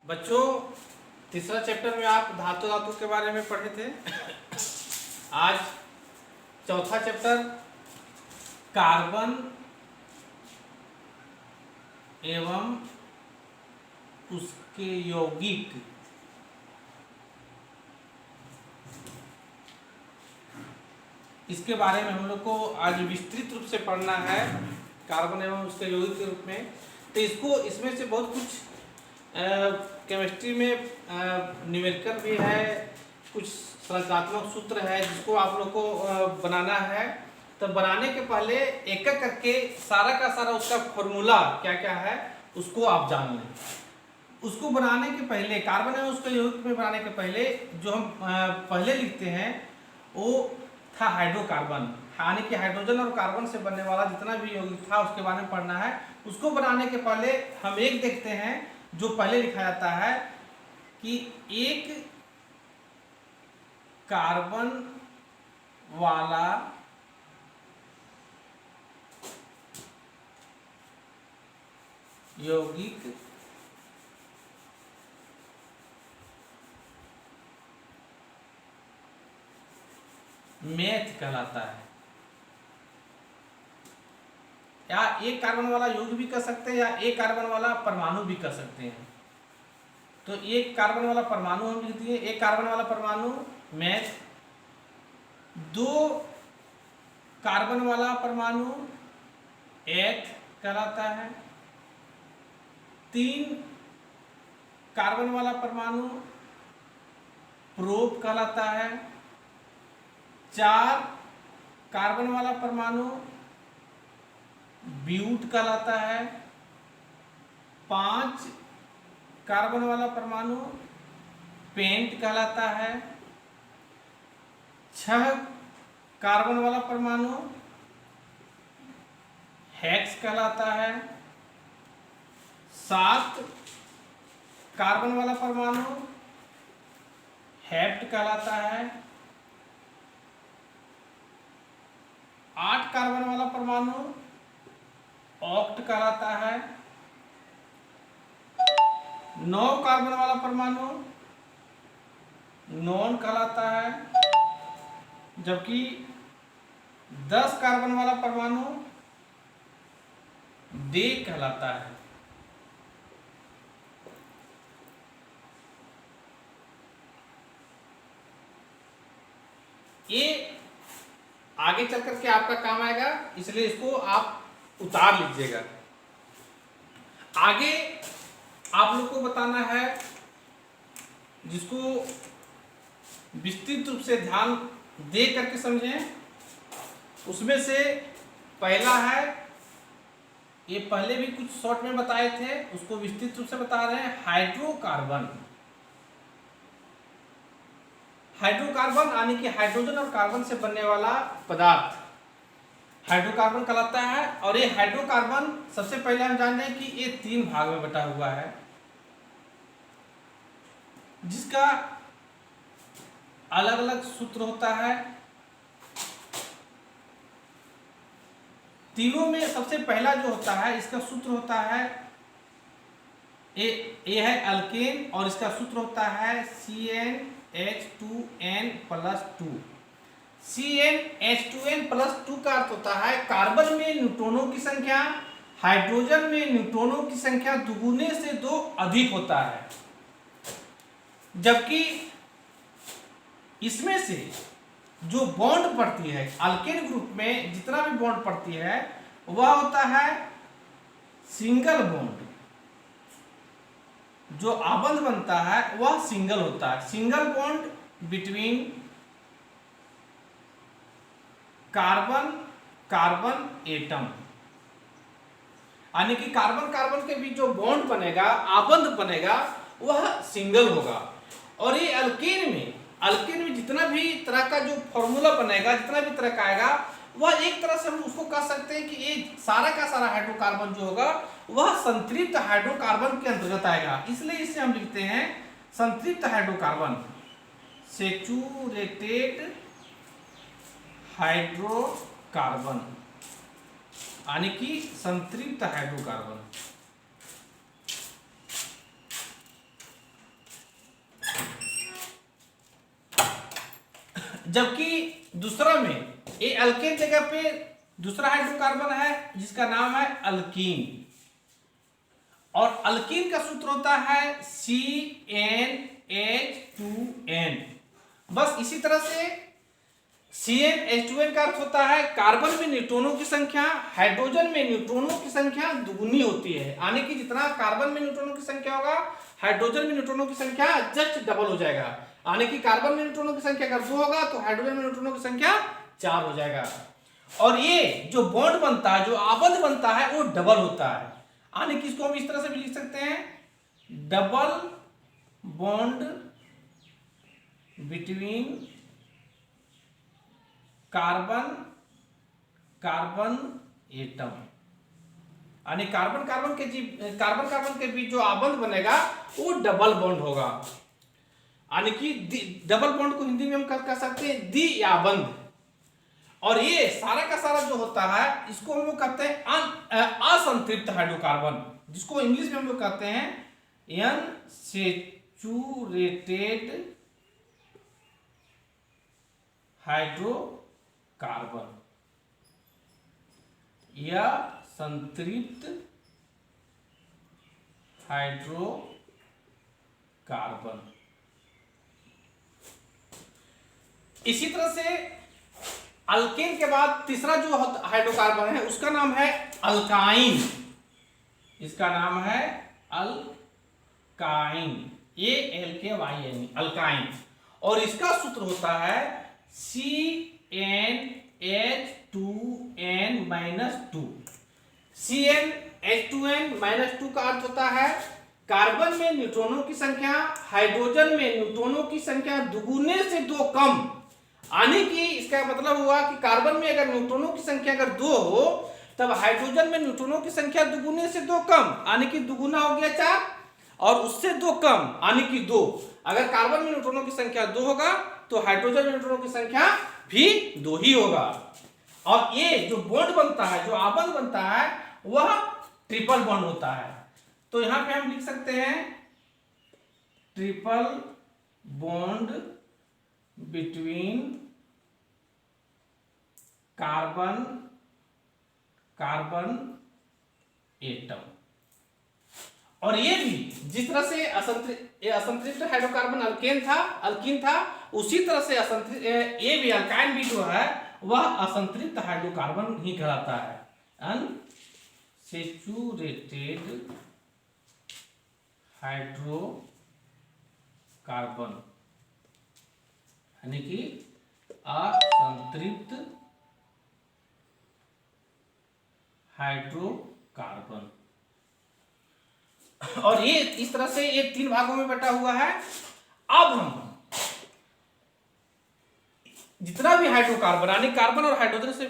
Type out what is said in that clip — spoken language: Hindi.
बच्चों, तीसरा चैप्टर में आप धातु धातु के बारे में पढ़े थे। आज चौथा चैप्टर कार्बन एवं उसके यौगिक, इसके बारे में हम लोग को आज विस्तृत रूप से पढ़ना है। कार्बन एवं उसके यौगिक के रूप में तो इसमें से बहुत कुछ केमिस्ट्री में न्यूमेरिकल भी है, कुछ संरचनात्मक सूत्र है जिसको आप लोग को बनाना है। तो बनाने के पहले एक एक करके सारा का सारा उसका फॉर्मूला क्या क्या है उसको आप जान लें। उसको बनाने के पहले, कार्बन एवं उसके यौगिक में बनाने के पहले जो हम पहले लिखते हैं वो था हाइड्रोकार्बन, यानी कि हाइड्रोजन और कार्बन से बनने वाला जितना भी यौगिक था उसके बारे में पढ़ना है। उसको बनाने के पहले हम एक देखते हैं जो पहले लिखा जाता है कि एक कार्बन वाला यौगिक मेथ कहलाता है, या एक कार्बन वाला यौगिक भी कह सकते हैं या एक कार्बन वाला परमाणु भी कह सकते हैं। तो एक कार्बन वाला परमाणु हम लिख दिए, एक कार्बन वाला परमाणु मेथ, दो कार्बन वाला परमाणु एथ कहलाता है, तीन कार्बन वाला परमाणु प्रोप कहलाता है, चार कार्बन वाला परमाणु ब्यूट कहलाता है, पांच कार्बन वाला परमाणु पेंट कहलाता है, छह कार्बन वाला परमाणु हेक्स कहलाता है, सात कार्बन वाला परमाणु हेप्ट कहलाता है, आठ कार्बन वाला परमाणु ऑक्ट कहलाता है, नौ कार्बन वाला परमाणु नॉन कहलाता है, जबकि 10 कार्बन वाला परमाणु डे कहलाता है। ये आगे चल करके आपका काम आएगा, इसलिए इसको आप उतार लीजिएगा। आगे आप लोग को बताना है, जिसको विस्तृत रूप से ध्यान दे करके समझें। उसमें से पहला है, ये पहले भी कुछ शॉर्ट में बताए थे, उसको विस्तृत रूप से बता रहे हैं, हाइड्रोकार्बन। हाइड्रोकार्बन यानी कि हाइड्रोजन और कार्बन से बनने वाला पदार्थ हाइड्रोकार्बन कहलाता है। और ये हाइड्रोकार्बन सबसे पहले हम जान रहे हैं कि ये 3 भाग में बटा हुआ है, जिसका अलग अलग सूत्र होता है। तीनों में सबसे पहला जो होता है, इसका सूत्र होता है ये है अल्केन, और इसका सूत्र होता है CnH2n+2। CnH2n+2 का अर्थ होता है कार्बन में न्यूट्रॉनों की संख्या हाइड्रोजन में न्यूट्रॉनों की संख्या दुगुने से 2 अधिक होता है, जबकि इसमें से जो बॉन्ड पड़ती है अल्केन ग्रुप में, जितना भी बॉन्ड पड़ती है वह होता है सिंगल बॉन्ड। जो आबंध बनता है वह सिंगल होता है, single bond between carbon carbon atom, यानी कि कार्बन कार्बन के बीच जो बॉन्ड बनेगा, आबंध बनेगा, वह सिंगल होगा। और ये अल्केन में जितना भी तरह का जो फॉर्मूला बनेगा, जितना भी तरह का आएगा, वह एक तरह से हम उसको कह सकते हैं कि ये सारा का सारा हाइड्रोकार्बन जो होगा वह संतृप्त हाइड्रोकार्बन के अंतर्गत आएगा। इसलिए इसे हम लिखते हैं संतृप्त हाइड्रोकार्बन, सैचुरेटेड हाइड्रोकार्बन, यानी कि संतृप्त हाइड्रोकार्बन। जबकि दूसरा में ये अल्केन जगह पे दूसरा हाइड्रोकार्बन है जिसका नाम है अल्कीन, और अल्कीन का सूत्र होता है CnH2n। बस इसी तरह से CnH2n का अर्थ होता है कार्बन में न्यूट्रॉनों की संख्या हाइड्रोजन में न्यूट्रॉनों की संख्या दुगुनी होती है, यानी कि जितना कार्बन में न्यूट्रॉनों की संख्या होगा हाइड्रोजन में न्यूट्रॉनों की संख्या जस्ट डबल हो जाएगा, यानी कि कार्बन में न्यूट्रॉनों की संख्या अगर 2 होगा तो हाइड्रोजन में न्यूट्रॉनों की संख्या 4 हो जाएगा। और ये जो बॉन्ड बनता है, जो आबंध बनता है, वो डबल होता है, यानी कि इसको हम इस तरह से भी लिख सकते हैं, double bond between carbon carbon atom, यानी कार्बन कार्बन के बीच जो आबंध बनेगा वो डबल बॉन्ड होगा, यानी कि डबल बॉन्ड को हिंदी में हम कह सकते हैं द्विआबंध। और ये सारा का सारा जो होता है इसको हम लोग कहते हैं असंतृप्त हाइड्रोकार्बन, जिसको इंग्लिश में हम लोग कहते हैं अनसैचुरेटेड हाइड्रोकार्बन या संतृप्त हाइड्रोकार्बन। इसी तरह से अल्केन के बाद तीसरा जो हाइड्रोकार्बन है उसका नाम है अल्काइन, इसका नाम है अल्काइन, ALKYN, अल्काइन, और इसका सूत्र होता है CnH2n-2। CnH2n-2 का अर्थ होता है कार्बन में न्यूट्रॉनों की संख्या हाइड्रोजन में न्यूट्रॉनों की संख्या दुगुने से 2 कम, यानी कि इसका मतलब हुआ कि कार्बन में अगर न्यूट्रॉनों की संख्या अगर 2 हो तब हाइड्रोजन में न्यूट्रॉनों की संख्या दुगुने से 2 कम, यानी कि दुगुना हो गया 4 और उससे 2 कम यानी कि 2। अगर कार्बन में न्यूट्रॉनों की संख्या 2 होगा तो हाइड्रोजन में न्यूट्रॉनों की संख्या भी 2 ही होगा। और ये जो बॉन्ड बनता है, जो आबंध बनता है, वह ट्रिपल बॉन्ड होता है। तो यहां पे हम लिख सकते हैं triple bond between carbon carbon atom. और ये भी जिस तरह से असंतृप्त हाइड्रोकार्बन अल्कीन था, उसी तरह से ये भी अल्काइन भी जो है वह असंतृप्त हाइड्रोकार्बन ही कहलाता है, अनसैचुरेटेड हाइड्रोकार्बन, यानी कि असंतृप्त हाइड्रोकार्बन। और ये इस तरह से ये 3 भागों में बटा हुआ है। अब हम जितना भी हाइड्रोकार्बन यानी कार्बन और हाइड्रोजन से